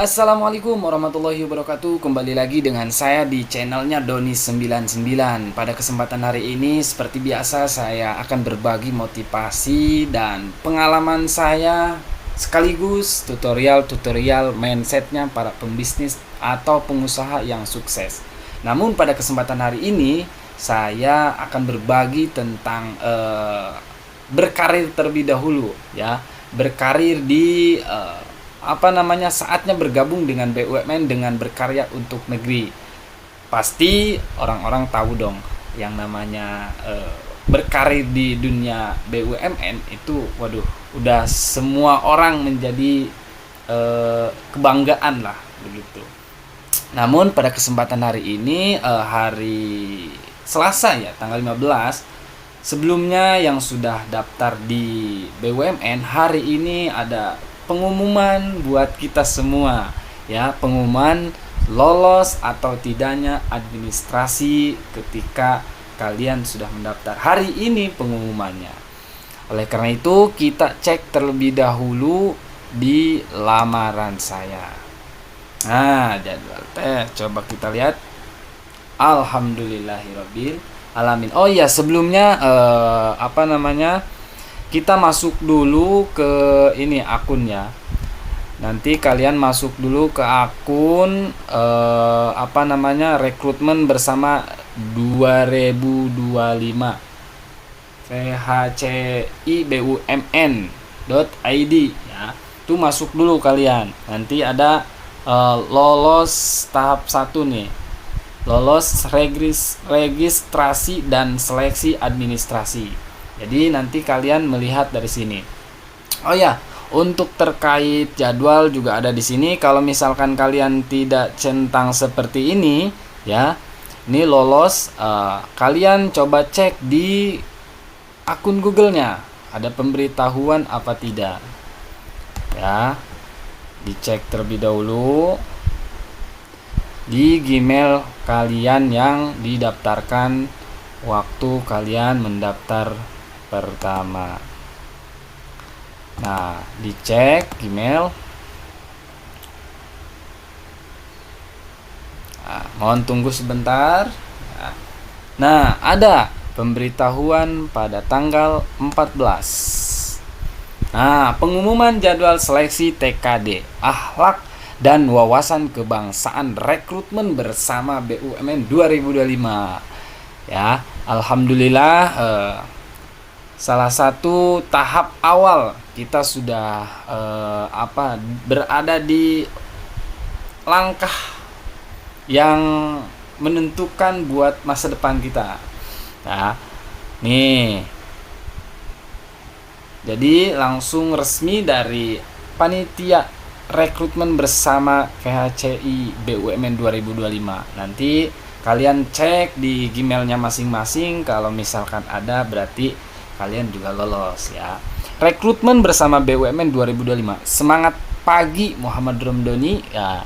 Assalamualaikum warahmatullahi wabarakatuh. Kembali lagi dengan saya di channelnya Doni99. Pada kesempatan hari ini seperti biasa saya akan berbagi motivasi dan pengalaman saya, sekaligus tutorial mindsetnya para pembisnis atau pengusaha yang sukses. Namun pada kesempatan hari ini saya akan berbagi tentang berkarir terlebih dahulu, ya. Berkarir di saatnya bergabung dengan BUMN dengan berkarya untuk negeri. Pasti orang-orang tahu dong yang namanya berkarir di dunia BUMN itu, waduh, udah semua orang menjadi kebanggaan lah begitu. Namun pada kesempatan hari ini, hari Selasa ya, tanggal 15, sebelumnya yang sudah daftar di BUMN, hari ini ada pengumuman buat kita semua, ya, pengumuman lolos atau tidaknya administrasi ketika kalian sudah mendaftar. Hari ini pengumumannya. Oleh karena itu kita cek terlebih dahulu di lamaran saya. Nah, jadwal coba kita lihat. Alhamdulillahirabbil alamin. Oh iya, sebelumnya kita masuk dulu ke ini akunnya. Nanti kalian masuk dulu ke akun rekrutmen bersama 2025 phcibumn.id, ya. Itu masuk dulu kalian. Nanti ada lolos tahap 1 nih. Lolos registrasi dan seleksi administrasi. Jadi nanti kalian melihat dari sini. Oh ya, untuk terkait jadwal juga ada di sini. Kalau misalkan kalian tidak centang seperti ini, ya, ini lolos, kalian coba cek di akun Google-nya, ada pemberitahuan apa tidak, ya. Dicek terlebih dahulu di Gmail kalian yang didaftarkan waktu kalian mendaftar pertama. Nah, dicek Gmail. Nah, mohon tunggu sebentar. Nah, ada pemberitahuan pada tanggal 14. Nah, pengumuman jadwal seleksi TKD Akhlak dan Wawasan Kebangsaan rekrutmen bersama BUMN 2025. Ya, alhamdulillah, salah satu tahap awal kita sudah berada di langkah yang menentukan buat masa depan kita. Nah, nih. Jadi langsung resmi dari panitia rekrutmen bersama VHCI BUMN 2025. Nanti kalian cek di Gmailnya masing-masing. Kalau misalkan ada, berarti kalian juga lolos, ya. Rekrutmen bersama BUMN 2025. Semangat pagi Muhammad Romdoni, ya.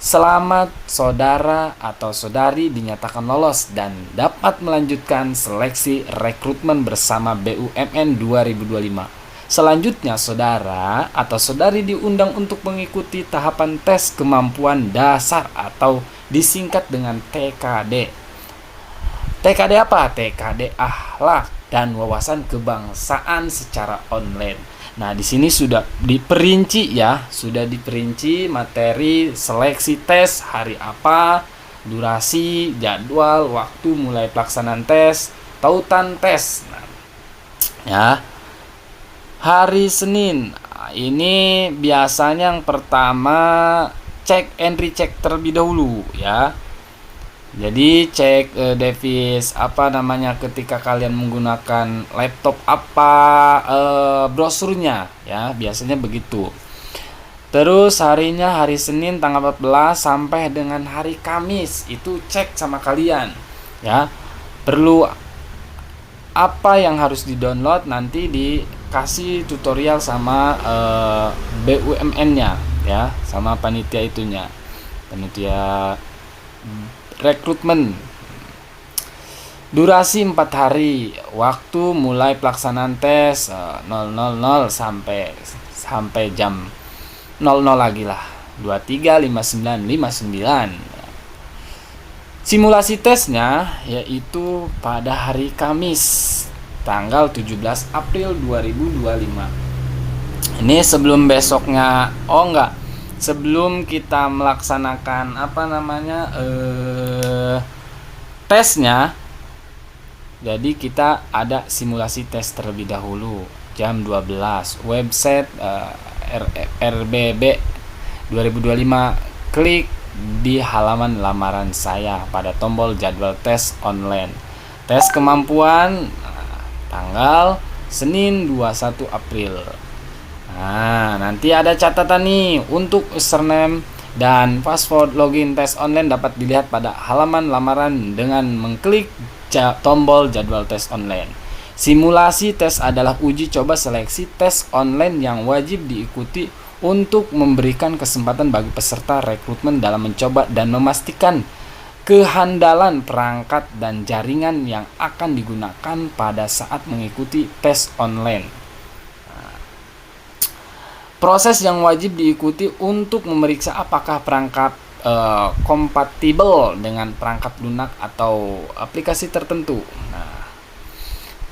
Selamat saudara atau saudari dinyatakan lolos dan dapat melanjutkan seleksi rekrutmen bersama BUMN 2025. Selanjutnya saudara atau saudari diundang untuk mengikuti tahapan tes kemampuan dasar atau disingkat dengan TKD. TKD apa? TKD Akhlak dan Wawasan Kebangsaan secara online. Nah, di sini sudah diperinci, ya, sudah diperinci materi seleksi tes, hari apa, durasi, jadwal, waktu mulai pelaksanaan tes, tautan tes. Nah, ya. Hari Senin. Ini biasanya yang pertama cek and recheck terlebih dahulu, ya. Jadi cek device ketika kalian menggunakan laptop brosurnya, ya, biasanya begitu. Terus harinya hari Senin tanggal 14 sampai dengan hari Kamis, itu cek sama kalian, ya. Perlu apa yang harus di-download, nanti dikasih tutorial sama BUMN-nya, ya, sama panitia itunya. Panitia rekrutmen. Durasi 4 hari. Waktu mulai pelaksanaan tes 000 sampai jam 00 lagi lah. 235959. Simulasi tesnya yaitu pada hari Kamis tanggal 17 April 2025. Ini sebelum besoknya, sebelum kita melaksanakan tesnya. Jadi kita ada simulasi tes terlebih dahulu jam 12, website RBB 2025. Klik di halaman lamaran saya pada tombol jadwal tes online. Tes kemampuan tanggal Senin 21 April. Nah, nanti ada catatan nih untuk username dan password login tes online dapat dilihat pada halaman lamaran dengan mengklik tombol jadwal tes online. Simulasi tes adalah uji coba seleksi tes online yang wajib diikuti untuk memberikan kesempatan bagi peserta rekrutmen dalam mencoba dan memastikan kehandalan perangkat dan jaringan yang akan digunakan pada saat mengikuti tes online. Proses yang wajib diikuti untuk memeriksa apakah perangkat kompatibel dengan perangkat lunak atau aplikasi tertentu. Nah,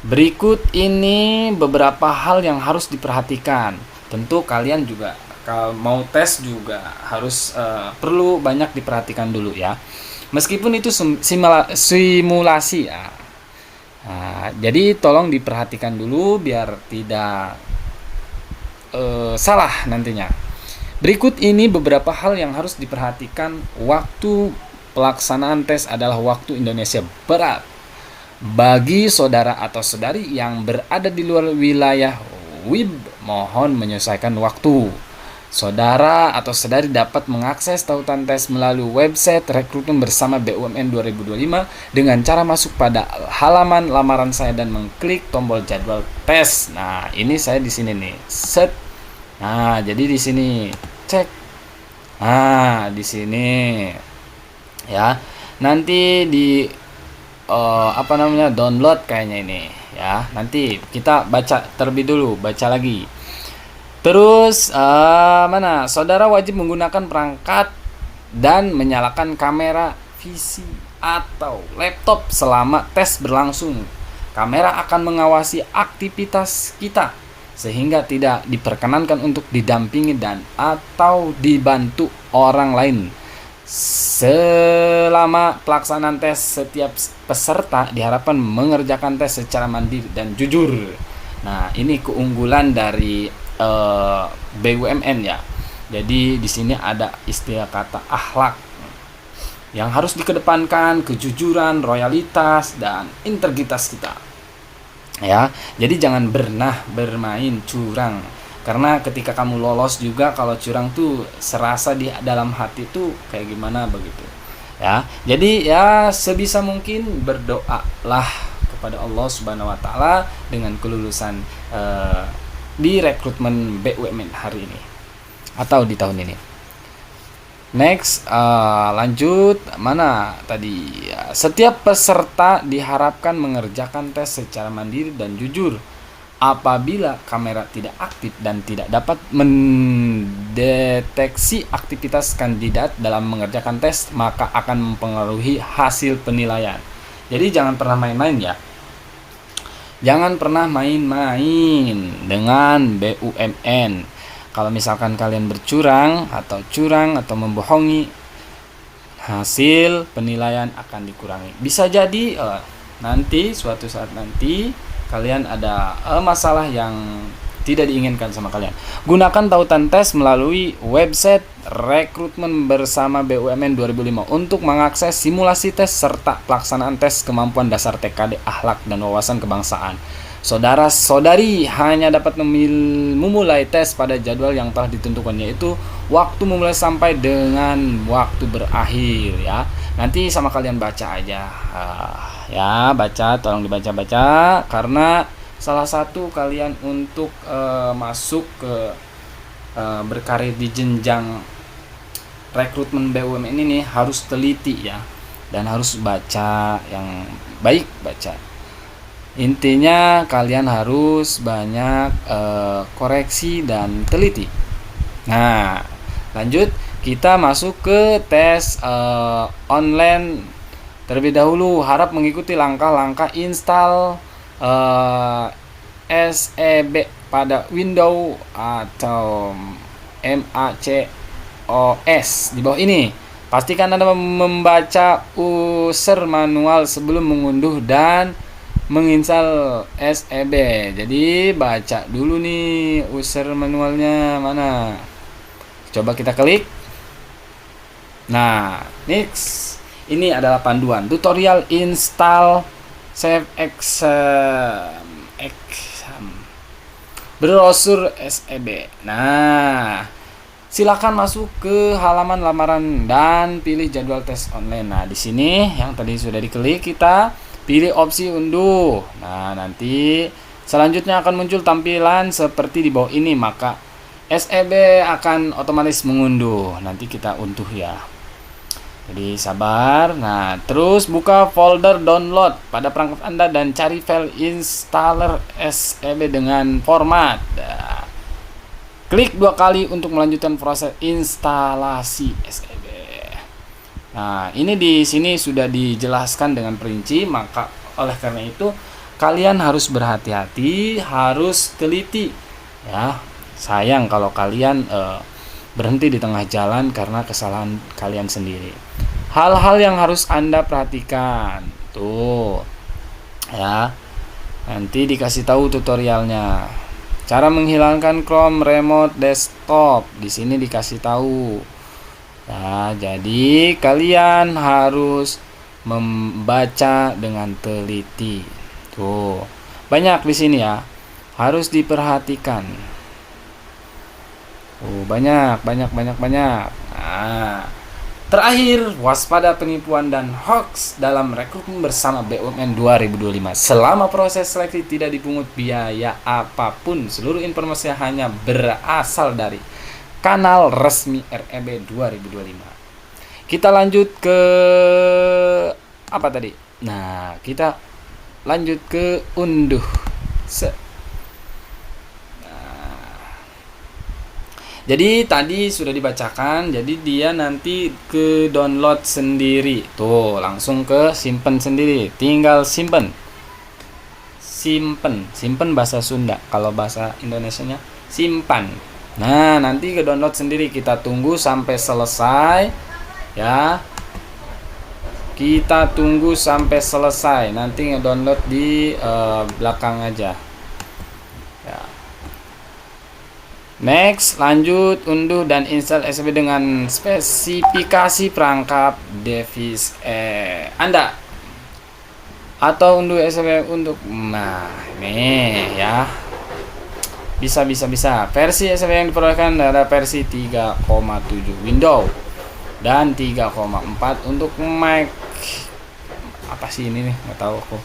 berikut ini beberapa hal yang harus diperhatikan. Tentu kalian juga kalau mau tes juga harus perlu banyak diperhatikan dulu ya. Meskipun itu simulasi ya. Nah, jadi tolong diperhatikan dulu biar tidak salah nantinya. Berikut ini beberapa hal yang harus diperhatikan. Waktu pelaksanaan tes adalah waktu Indonesia Barat. Bagi saudara atau saudari yang berada di luar wilayah WIB, mohon menyesuaikan waktu. Saudara atau saudari dapat mengakses tautan tes melalui website rekrutmen bersama BUMN 2025 dengan cara masuk pada halaman lamaran saya dan mengklik tombol jadwal tes. Nah, ini saya di sini nih. Set. Nah, jadi di sini cek. Nah, di sini ya. Nanti di download kayaknya ini ya. Nanti kita baca terlebih dulu, baca lagi. Terus saudara wajib menggunakan perangkat dan menyalakan kamera PC atau laptop selama tes berlangsung. Kamera akan mengawasi aktivitas kita sehingga tidak diperkenankan untuk didampingi dan atau dibantu orang lain. Selama pelaksanaan tes, setiap peserta diharapkan mengerjakan tes secara mandiri dan jujur. Nah, ini keunggulan dari BUMN ya. Jadi di sini ada istilah kata akhlak yang harus dikedepankan, kejujuran, loyalitas dan integritas kita. Ya, jadi jangan pernah bermain curang. Karena ketika kamu lolos juga, kalau curang tuh serasa di dalam hati tuh kayak gimana begitu. Ya, jadi ya sebisa mungkin berdoalah kepada Allah Subhanahu wa taala dengan kelulusan di rekrutmen BUMN hari ini atau di tahun ini. Next, lanjut mana tadi? Setiap peserta diharapkan mengerjakan tes secara mandiri dan jujur. Apabila kamera tidak aktif dan tidak dapat mendeteksi aktivitas kandidat dalam mengerjakan tes, maka akan mempengaruhi hasil penilaian. Jadi jangan pernah main-main ya. Jangan pernah main-main dengan BUMN. Kalau misalkan kalian curang atau membohongi, hasil penilaian akan dikurangi. Bisa jadi nanti suatu saat nanti kalian ada masalah yang tidak diinginkan sama kalian. Gunakan tautan tes melalui website rekrutmen bersama BUMN 2005 untuk mengakses simulasi tes serta pelaksanaan tes kemampuan dasar TKD, akhlak dan wawasan kebangsaan. Saudara-saudari hanya dapat memulai tes pada jadwal yang telah ditentukan, yaitu waktu memulai sampai dengan waktu berakhir ya. Nanti sama kalian baca aja ya, tolong dibaca-baca karena salah satu kalian untuk masuk ke berkarir di jenjang rekrutmen BUMN ini harus teliti ya, dan harus baca yang baik, baca. Intinya kalian harus banyak koreksi dan teliti. Nah, Lanjut, kita masuk ke tes online terlebih dahulu. Harap mengikuti langkah-langkah install SEB pada Windows atau macOS di bawah ini. Pastikan Anda membaca user manual sebelum mengunduh dan menginstal SEB. Jadi baca dulu nih user manualnya mana. Coba kita klik. Nah, next. Ini adalah panduan tutorial install Save Exam browser SEB. Nah, silakan masuk ke halaman lamaran dan pilih jadwal tes online. Nah, di sini yang tadi sudah diklik, kita pilih opsi unduh. Nah, nanti selanjutnya akan muncul tampilan seperti di bawah ini, maka SEB akan otomatis mengunduh. Nanti kita unduh ya. Jadi sabar. Nah, terus buka folder download pada perangkat Anda dan cari file installer SEB dengan format. Nah, klik 2 kali untuk melanjutkan proses instalasi SEB. Nah, ini di sini sudah dijelaskan dengan perinci, maka oleh karena itu kalian harus berhati-hati, harus teliti ya. Sayang kalau kalian berhenti di tengah jalan karena kesalahan kalian sendiri. Hal-hal yang harus Anda perhatikan tuh ya, nanti dikasih tahu tutorialnya. Cara menghilangkan Chrome Remote Desktop di sini dikasih tahu. Nah, jadi kalian harus membaca dengan teliti. Tuh, banyak di sini ya, harus diperhatikan. Banyak. Nah, terakhir, waspada penipuan dan hoax dalam rekrutmen bersama BUMN 2025. Selama proses seleksi tidak dipungut biaya apapun. Seluruh informasi hanya berasal dari kanal resmi REB 2025. Kita lanjut ke apa tadi? Nah, kita lanjut ke unduh. Jadi tadi sudah dibacakan, jadi dia nanti ke download sendiri. Tuh, langsung ke simpen sendiri. Tinggal simpen bahasa Sunda. Kalau bahasa Indonesianya simpan. Nah, nanti ke download sendiri. Kita tunggu sampai selesai ya. Kita tunggu sampai selesai. Nanti ngedownload di belakang aja. Ya. Next, lanjut unduh dan install SEB dengan spesifikasi perangkap device Anda, atau unduh SEB untuk ini ya. Bisa. Versi SEB yang diperolehkan adalah versi 3,7 Windows dan 3,4 untuk Mac. Apa sih ini nih? Nggak tahu aku.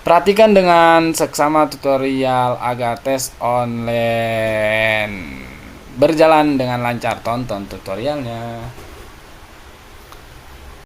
Perhatikan dengan seksama tutorial agar tes online berjalan dengan lancar. Tonton tutorialnya.